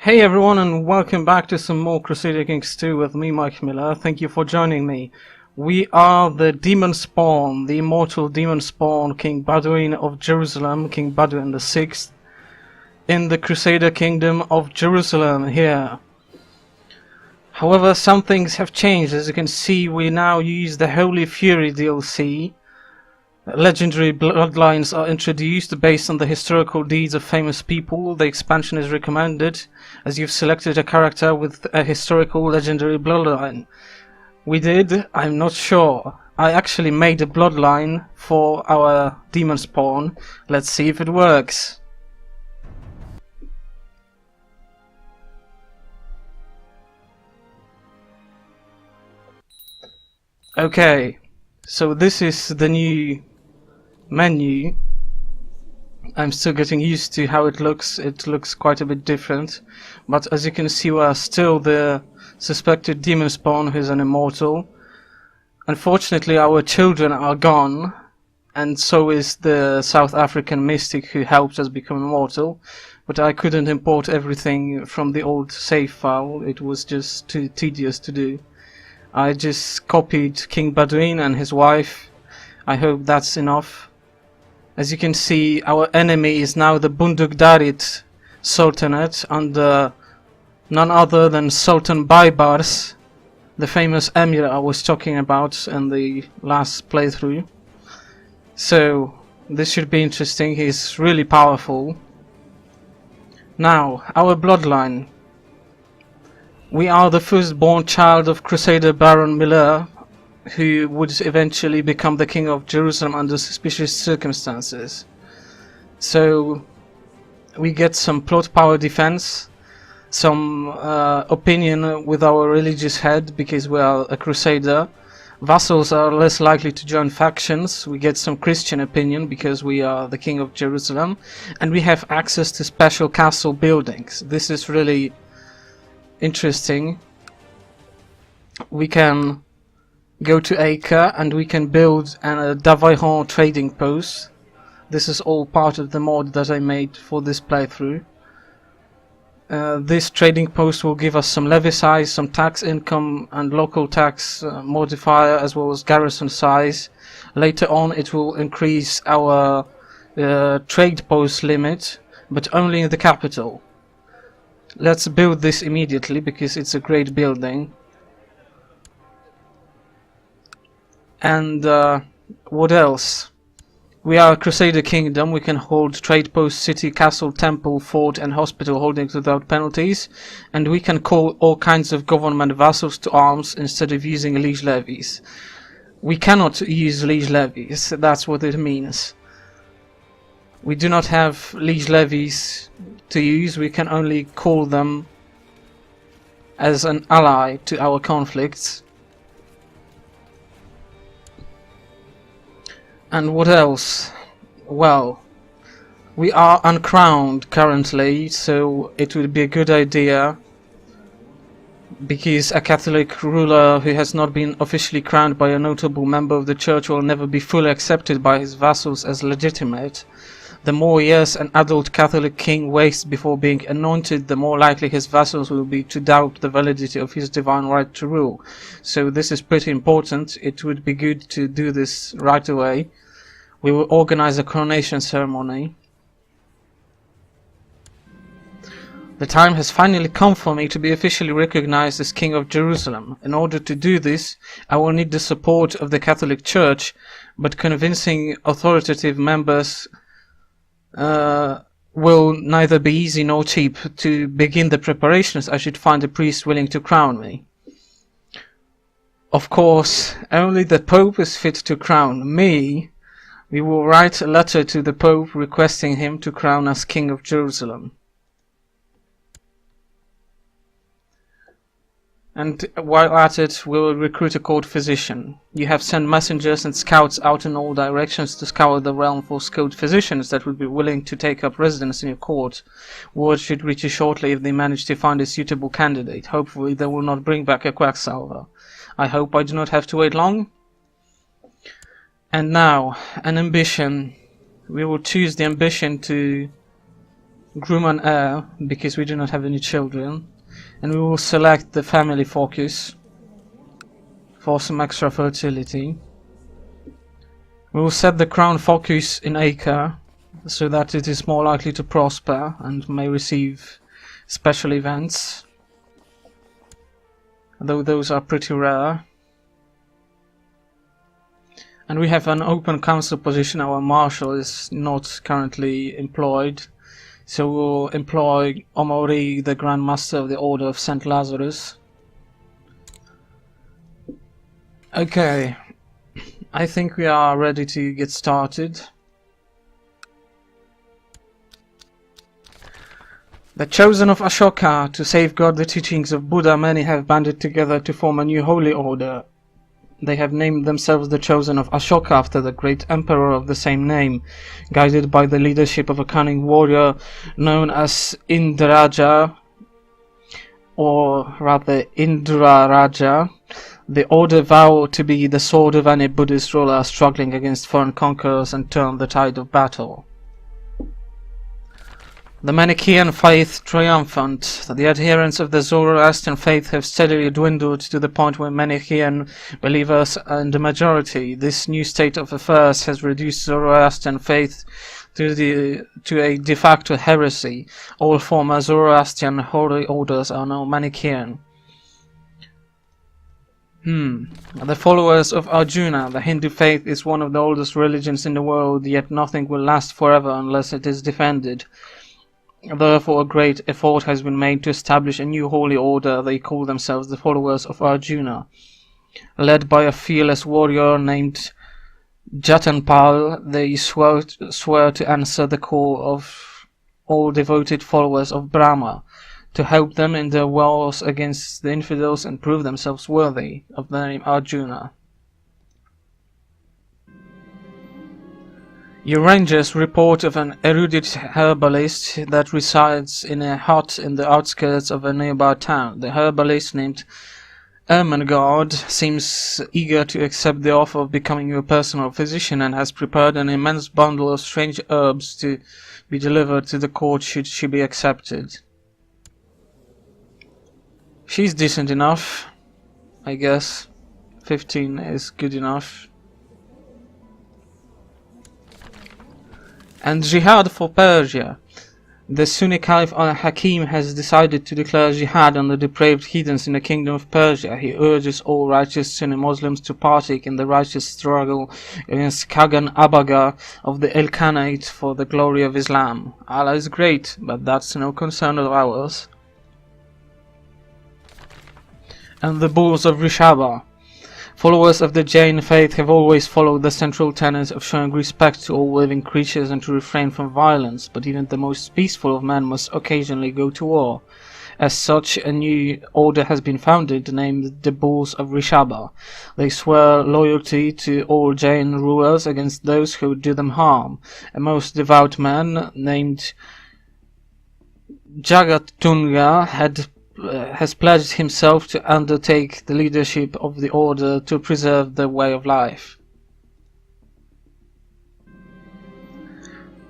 Hey everyone, and welcome back to some more Crusader Kings II with me, Mike Miller. Thank you for joining me. We are the demon spawn, the immortal demon spawn, King Baudouin of Jerusalem, King Baudouin VI, in the Crusader Kingdom of Jerusalem here. However, some things have changed. As you can see, we now use the Holy Fury DLC. Legendary bloodlines are introduced based on the historical deeds of famous people. The expansion is recommended as you've selected a character with a historical legendary bloodline. We did, I'm not sure. I actually made a bloodline for our demon spawn. Let's see if it works. Okay, so this is the new menu. I'm still getting used to how it looks. It looks quite a bit different, but as you can see, we are still the suspected demon spawn who's an immortal. Unfortunately, our children are gone, and so is the South African mystic who helped us become immortal, but I couldn't import everything from the old save file. It was just too tedious to do. I just copied King Baudouin and his wife. I hope that's enough. As you can see, our enemy is now the Bundukdarit Sultanate under none other than Sultan Baybars, the famous emir I was talking about in the last playthrough. So this should be interesting. He's really powerful. Now, our bloodline. We are the firstborn child of Crusader Baron Miller, who would eventually become the king of Jerusalem under suspicious circumstances. So we get some plot power defense, some opinion with our religious head because we are a crusader. Vassals are less likely to join factions. We get some Christian opinion because we are the king of Jerusalem, and we have access to special castle buildings. This is really interesting. We can go to Acre and we can build a Davairon trading post. This is all part of the mod that I made for this playthrough. This trading post will give us some levy size, some tax income and local tax modifier, as well as garrison size. Later on it will increase our trade post limit, but only in the capital. Let's build this immediately because it's a great building. And what else? We are a Crusader Kingdom. We can hold trade post, city, castle, temple, fort and hospital holdings without penalties, and we can call all kinds of government vassals to arms instead of using liege levies. We cannot use liege levies, that's what it means. We do not have liege levies to use. We can only call them as an ally to our conflicts. And what else? Well, we are uncrowned currently, so it would be a good idea, because a Catholic ruler who has not been officially crowned by a notable member of the church will never be fully accepted by his vassals as legitimate. The more years an adult Catholic king wastes before being anointed, the more likely his vassals will be to doubt the validity of his divine right to rule. So this is pretty important. It would be good to do this right away. We will organize a coronation ceremony. The time has finally come for me to be officially recognized as King of Jerusalem. In order to do this, I will need the support of the Catholic Church, but convincing authoritative members will neither be easy nor cheap. To begin the preparations, I should find a priest willing to crown me. Of course, only the Pope is fit to crown me. We will write a letter to the Pope requesting him to crown us King of Jerusalem. And while at it, we will recruit a court physician. You have sent messengers and scouts out in all directions to scour the realm for skilled physicians that would be willing to take up residence in your court. Word should reach you shortly if they manage to find a suitable candidate. Hopefully they will not bring back a quacksalver. I hope I do not have to wait long. And now, an ambition. We will choose the ambition to groom an heir, because we do not have any children, and we will select the family focus for some extra fertility. We will set the crown focus in acre, so that it is more likely to prosper and may receive special events, though those are pretty rare. And we have an open council position. Our marshal is not currently employed, so we'll employ Omori, the Grand Master of the Order of St. Lazarus. Okay, I think we are ready to get started. The chosen of Ashoka, to safeguard the teachings of Buddha, many have banded together to form a new holy order. They have named themselves the Chosen of Ashoka after the great emperor of the same name, guided by the leadership of a cunning warrior known as Indraja, or rather Indra Raja. The order vow to be the sword of any Buddhist ruler struggling against foreign conquerors and turn the tide of battle. The Manichaean faith triumphant. The adherents of the Zoroastrian faith have steadily dwindled to the point where Manichaean believers are in the majority. This new state of affairs has reduced Zoroastrian faith to a de facto heresy. All former Zoroastrian holy orders are now Manichaean. The followers of Arjuna. The Hindu faith is one of the oldest religions in the world, yet nothing will last forever unless it is defended. Therefore, a great effort has been made to establish a new holy order. They call themselves the followers of Arjuna. Led by a fearless warrior named Jatanpal, they swear to answer the call of all devoted followers of Brahma, to help them in their wars against the infidels and prove themselves worthy of the name Arjuna. Your rangers report of an erudite herbalist that resides in a hut in the outskirts of a nearby town. The herbalist, named Ermengarde, seems eager to accept the offer of becoming your personal physician and has prepared an immense bundle of strange herbs to be delivered to the court should she be accepted. She's decent enough, I guess. 15 is good enough. And Jihad for Persia. The Sunni Caliph al-Hakim has decided to declare jihad on the depraved heathens in the kingdom of Persia. He urges all righteous Sunni Muslims to partake in the righteous struggle against Kagan Abaga of the Ilkhanate for the glory of Islam. Allah is great, but that's no concern of ours. And the bulls of Rishaba. Followers of the Jain faith have always followed the central tenet of showing respect to all living creatures and to refrain from violence, but even the most peaceful of men must occasionally go to war. As such, a new order has been founded, named the Bulls of Rishaba. They swear loyalty to all Jain rulers against those who do them harm. A most devout man, named Jagatunga, has pledged himself to undertake the leadership of the order to preserve the way of life.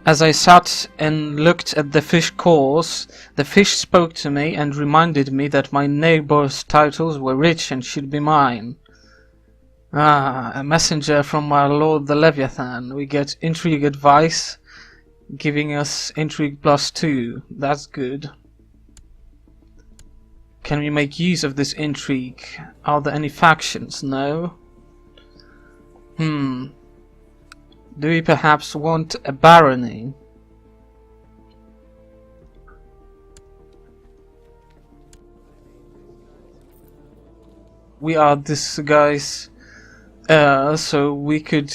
As I sat and looked at the fish course, the fish spoke to me and reminded me that my neighbor's titles were rich and should be mine. Ah, a messenger from my lord the Leviathan. We get intrigue advice, giving us intrigue +2. That's good. Can we make use of this intrigue? Are there any factions? No. Do we perhaps want a barony? We are this guy's heir, so we could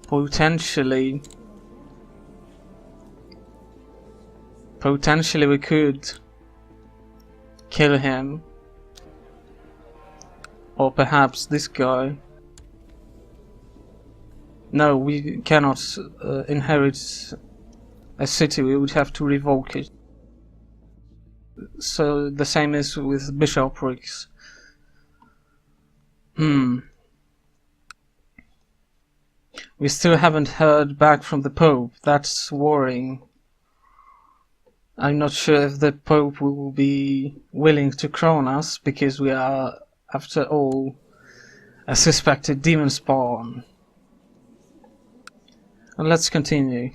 potentially we could kill him, or perhaps this guy. No, we cannot inherit a city, we would have to revoke it. So the same is with bishoprics. We still haven't heard back from the Pope. That's worrying. I'm not sure if the Pope will be willing to crown us, because we are, after all, a suspected demon spawn. And let's continue.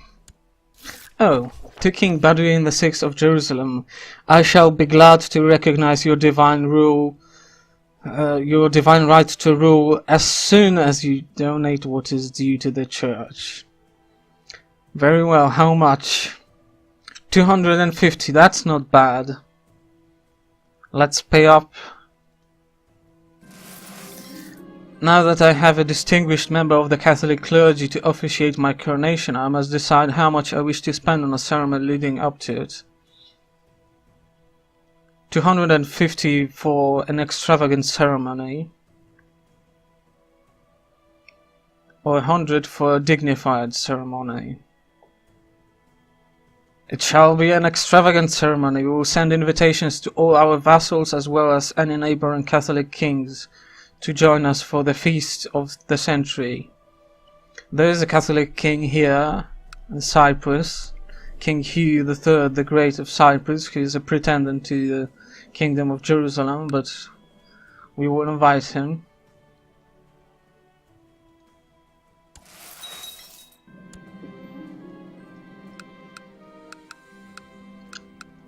Oh, to King Baudouin VI of Jerusalem, I shall be glad to recognize your divine rule, your divine right to rule, as soon as you donate what is due to the church. Very well, how much? 250, that's not bad. Let's pay up. Now that I have a distinguished member of the Catholic clergy to officiate my coronation, I must decide how much I wish to spend on a ceremony leading up to it. 250 for an extravagant ceremony, or 100 for a dignified ceremony. It shall be an extravagant ceremony. We will send invitations to all our vassals as well as any neighboring Catholic kings to join us for the feast of the century. There is a Catholic king here in Cyprus, King Hugh III the Great of Cyprus, who is a pretendant to the Kingdom of Jerusalem, but we will invite him.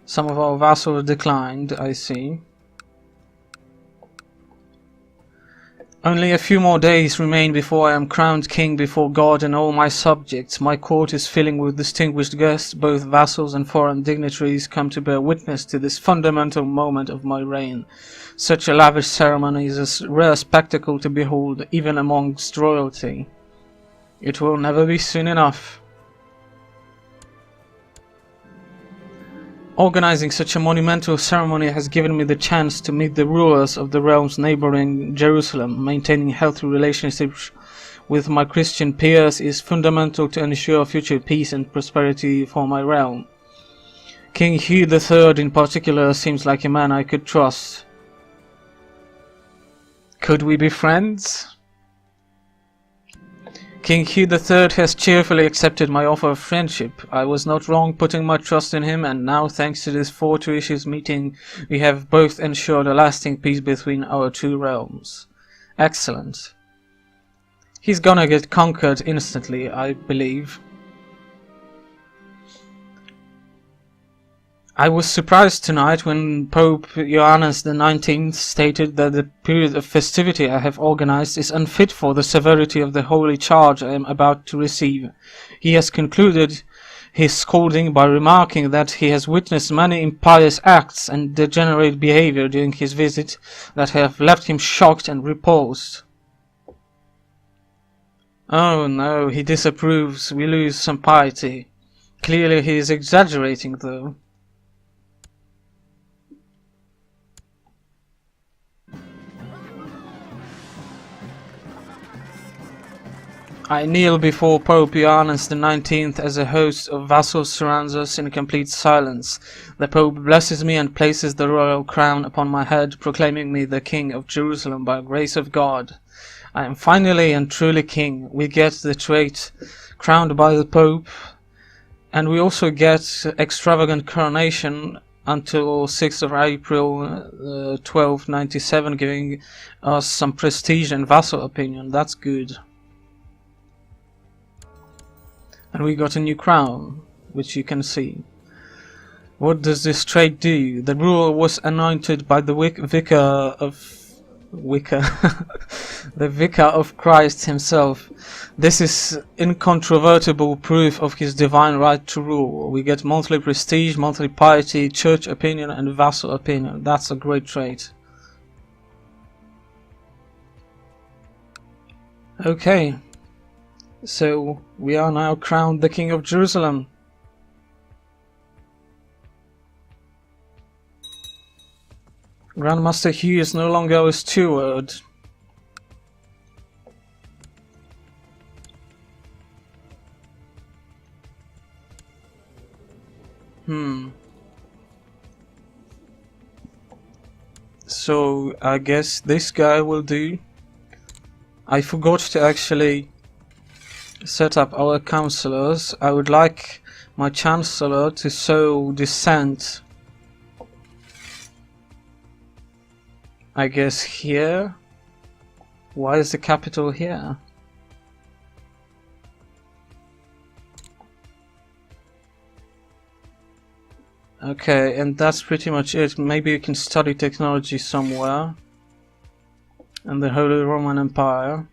Some of our vassals declined, I see. Only a few more days remain before I am crowned king before God and all my subjects. My court is filling with distinguished guests, both vassals and foreign dignitaries come to bear witness to this fundamental moment of my reign. Such a lavish ceremony is a rare spectacle to behold, even amongst royalty. It will never be soon enough. Organizing such a monumental ceremony has given me the chance to meet the rulers of the realms neighboring Jerusalem. Maintaining healthy relationships with my Christian peers is fundamental to ensure future peace and prosperity for my realm. King Hugh III in particular seems like a man I could trust. Could we be friends? King Hugh III has cheerfully accepted my offer of friendship. I was not wrong putting my trust in him, and now, thanks to this fortuitous meeting, we have both ensured a lasting peace between our two realms. Excellent. He's gonna get conquered instantly, I believe. I was surprised tonight when Pope Johannes XIX stated that the period of festivity I have organized is unfit for the severity of the holy charge I am about to receive. He has concluded his scolding by remarking that he has witnessed many impious acts and degenerate behavior during his visit that have left him shocked and repulsed. Oh no, he disapproves. We lose some piety. Clearly he is exaggerating, though. I kneel before Pope Johannes XIX as a host of vassals surrounds us in complete silence. The Pope blesses me and places the royal crown upon my head, proclaiming me the King of Jerusalem by grace of God. I am finally and truly king. We get the trait crowned by the Pope, and we also get extravagant coronation until 6th of April 1297, giving us some prestige and vassal opinion. That's good. And we got a new crown, which you can see. What does this trait do? The ruler was anointed by the vicar of Christ himself. This is incontrovertible proof of his divine right to rule. We get monthly prestige, monthly piety, church opinion, and vassal opinion. That's a great trait. Okay. So, we are now crowned the King of Jerusalem. Grandmaster Hugh is no longer our steward. So, I guess this guy will do. I forgot to actually set up our counselors. I would like my chancellor to sow dissent. I guess here? Why is the capital here? Okay, and that's pretty much it. Maybe you can study technology somewhere in the Holy Roman Empire.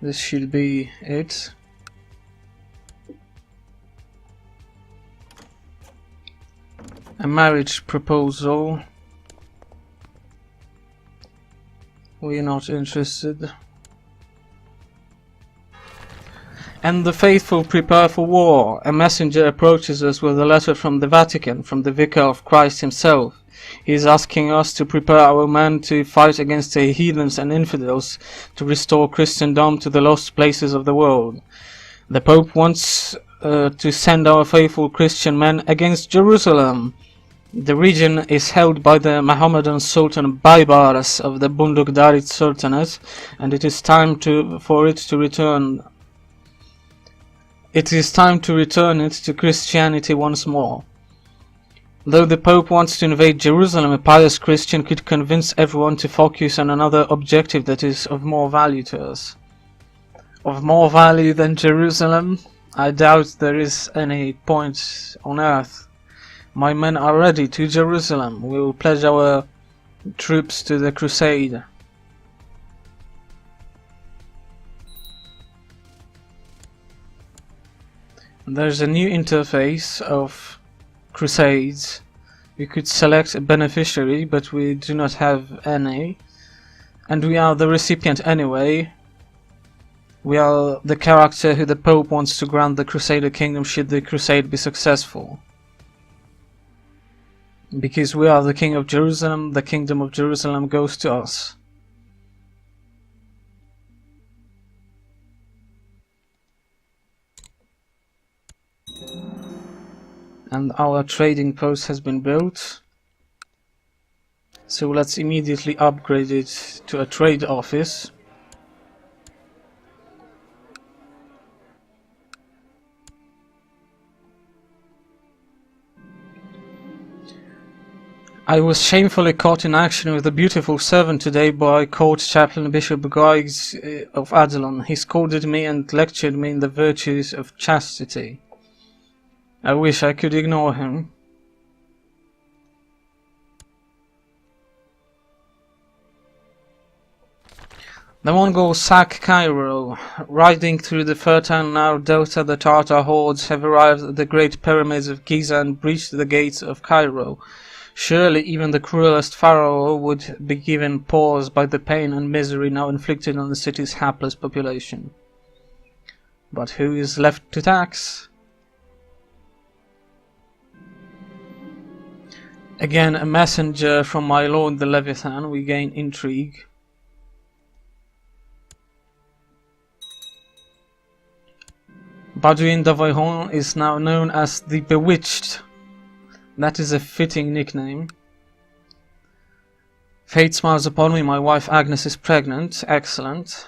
This should be it. A marriage proposal. We're not interested. And the faithful prepare for war. A messenger approaches us with a letter from the Vatican, from the Vicar of Christ himself. He is asking us to prepare our men to fight against the heathens and infidels, to restore Christendom to the lost places of the world. The Pope wants to send our faithful Christian men against Jerusalem. The region is held by the Mohammedan Sultan Baibars of the Bundukdarit Sultanate, and it is time for it to return. It is time to return it to Christianity once more. Though the Pope wants to invade Jerusalem, a pious Christian could convince everyone to focus on another objective that is of more value to us. Of more value than Jerusalem? I doubt there is any point on earth. My men are ready to Jerusalem. We will pledge our troops to the crusade. There's a new interface of crusades. We could select a beneficiary, but we do not have any. And we are the recipient anyway. We are the character who the Pope wants to grant the Crusader Kingdom should the crusade be successful. Because we are the King of Jerusalem, the Kingdom of Jerusalem goes to us. And our trading post has been built. So let's immediately upgrade it to a trade office. I was shamefully caught in action with a beautiful servant today by court chaplain Bishop Guigs of Adalon. He scolded me and lectured me in the virtues of chastity. I wish I could ignore him. The Mongols sack Cairo. Riding through the fertile Nile Delta, the Tartar hordes have arrived at the great pyramids of Giza and breached the gates of Cairo. Surely even the cruelest pharaoh would be given pause by the pain and misery now inflicted on the city's hapless population. But who is left to tax? Again, a messenger from my lord the Leviathan. We gain intrigue. Baudouin d'Aveyron is now known as the Bewitched. That is a fitting nickname. Fate smiles upon me, my wife Agnes is pregnant. Excellent.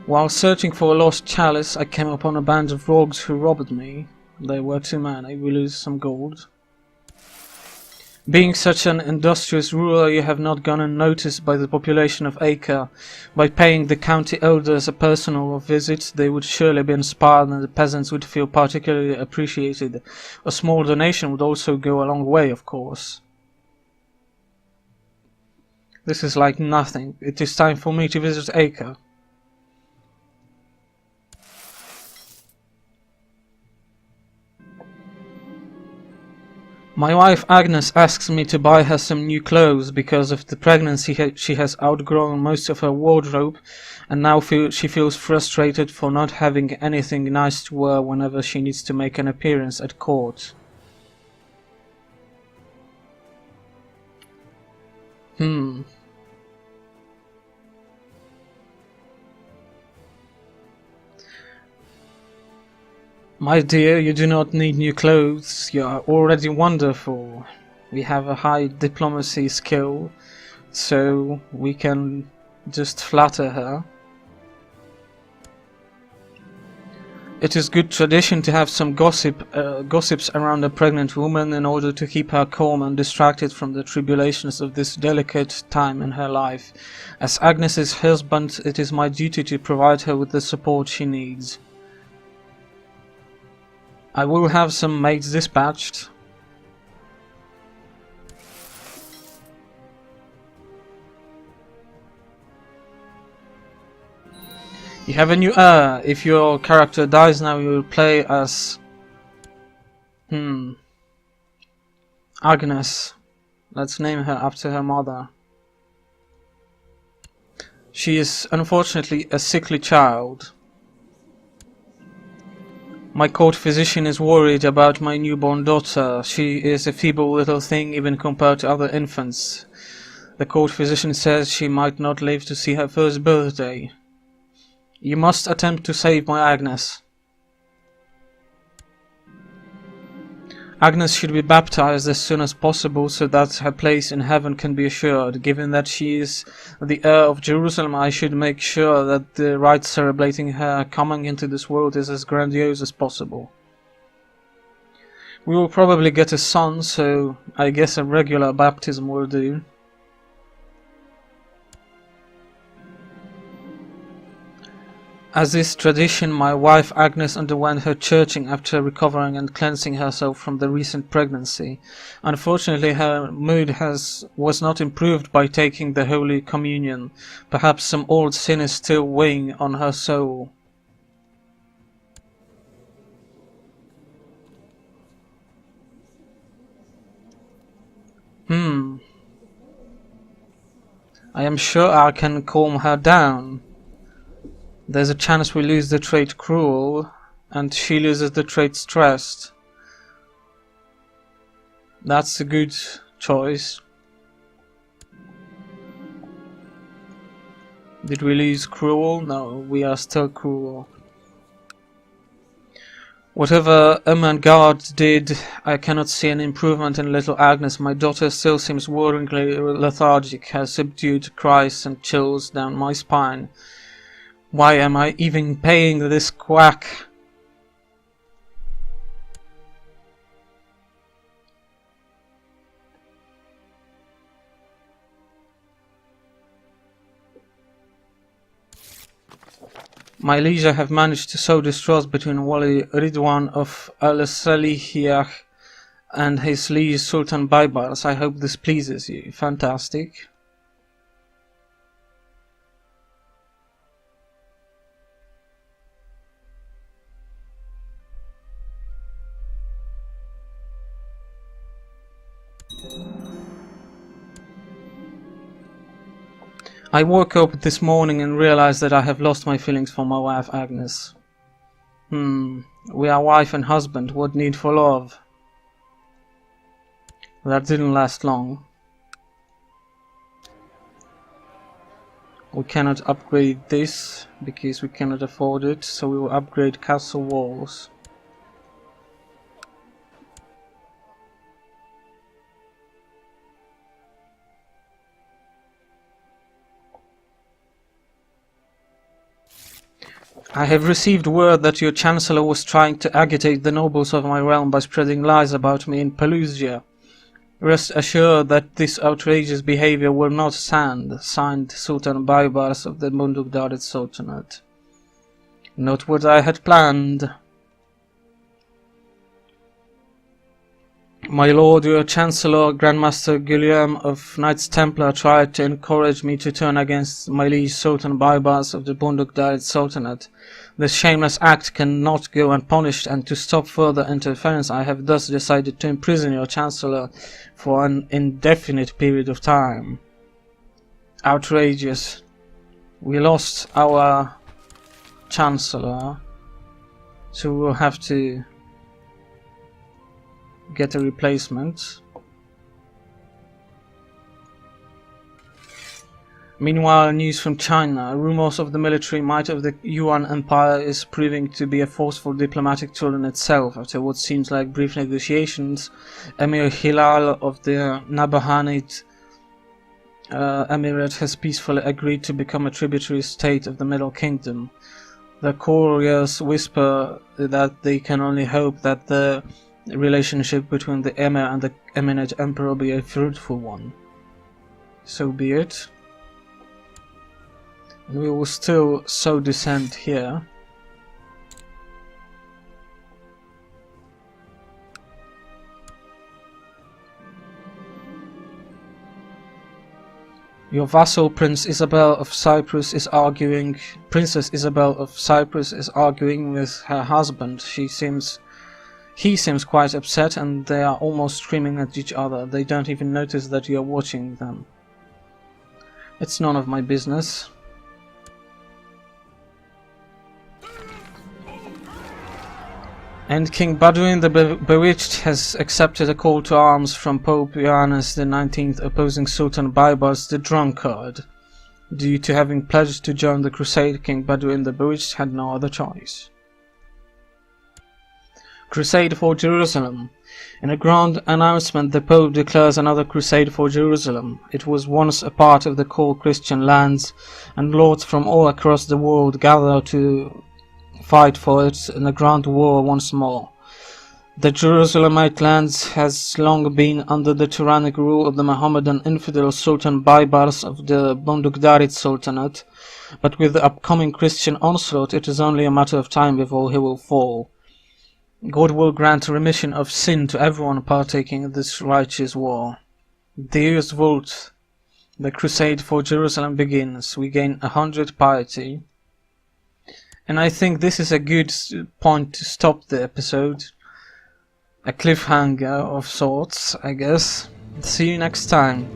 While searching for a lost chalice, I came upon a band of rogues who robbed me. They were 2 men. I will lose some gold. Being such an industrious ruler, you have not gone unnoticed by the population of Acre. By paying the county elders a personal visit, they would surely be inspired and the peasants would feel particularly appreciated. A small donation would also go a long way, of course. This is like nothing. It is time for me to visit Acre. My wife Agnes asks me to buy her some new clothes because of the pregnancy. She has outgrown most of her wardrobe and now she feels frustrated for not having anything nice to wear whenever she needs to make an appearance at court. My dear, you do not need new clothes, you are already wonderful. We have a high diplomacy skill, so we can just flatter her. It is good tradition to have some gossips around a pregnant woman in order to keep her calm and distracted from the tribulations of this delicate time in her life. As Agnes's husband, it is my duty to provide her with the support she needs. I will have some maids dispatched. You have a new heir. If your character dies now, you will play as... Agnes. Let's name her after her mother. She is unfortunately a sickly child. My court physician is worried about my newborn daughter. She is a feeble little thing even compared to other infants. The court physician says she might not live to see her first birthday. You must attempt to save my Agnes. Agnes should be baptized as soon as possible so that her place in heaven can be assured. Given that she is the heir of Jerusalem, I should make sure that the rite celebrating her coming into this world is as grandiose as possible. We will probably get a son, so I guess a regular baptism will do. As is tradition, my wife Agnes underwent her churching after recovering and cleansing herself from the recent pregnancy. Unfortunately, her mood was not improved by taking the Holy Communion. Perhaps some old sin is still weighing on her soul. I am sure I can calm her down. There's a chance we lose the trait cruel, and she loses the trait stressed. That's a good choice. Did we lose cruel? No, we are still cruel. Whatever Ermengarde did, I cannot see an improvement in little Agnes. My daughter still seems worryingly lethargic. Her subdued cries send chills down my spine. Why am I even paying this quack? My liege have managed to sow distrust between Wali Ridwan of Al-Salihiyah and his liege Sultan Baibars. I hope this pleases you. Fantastic. I woke up this morning and realized that I have lost my feelings for my wife Agnes. We are wife and husband, what need for love? That didn't last long. We cannot upgrade this because we cannot afford it, so we will upgrade castle walls. I have received word that your chancellor was trying to agitate the nobles of my realm by spreading lies about me in Pelusia. Rest assured that this outrageous behavior will not stand. Signed, Sultan Baibars of the Munduk Sultanate. Not what I had planned. My lord, your chancellor, Grandmaster Guillaume of Knights Templar, tried to encourage me to turn against my liege Sultan Baibars of the Bunduk Sultanate. This shameless act cannot go unpunished, and to stop further interference I have thus decided to imprison your chancellor for an indefinite period of time. Outrageous. We lost our chancellor, so we will have to get a replacement. Meanwhile, news from China. Rumors of the military might of the Yuan Empire is proving to be a forceful diplomatic tool in itself. After what seems like brief negotiations, Emir Hilal of the Nabhanid Emirate has peacefully agreed to become a tributary state of the Middle Kingdom. The couriers whisper that they can only hope that the relationship between the Emir and the eminent emperor be a fruitful one. So be it. We will still sow dissent here. Your vassal Princess Isabel of Cyprus is arguing with her husband. He seems quite upset and they are almost screaming at each other. They don't even notice that you are watching them. It's none of my business. And King Baudouin the Bewitched has accepted a call to arms from Pope Ioannis XIX opposing Sultan Baybars the Drunkard. Due to having pledged to join the crusade, King Baudouin the Bewitched had no other choice. Crusade for Jerusalem. In a grand announcement, the Pope declares another crusade for Jerusalem. It was once a part of the core Christian lands, and lords from all across the world gather to fight for it in a grand war once more. The Jerusalemite lands has long been under the tyrannic rule of the Mohammedan infidel Sultan Baybars of the Bondukdarit Sultanate, but with the upcoming Christian onslaught it is only a matter of time before he will fall. God will grant remission of sin to everyone partaking in this righteous war. Deus Vult. The crusade for Jerusalem begins. We gain 100 piety. And I think this is a good point to stop the episode. A cliffhanger of sorts, I guess. See you next time.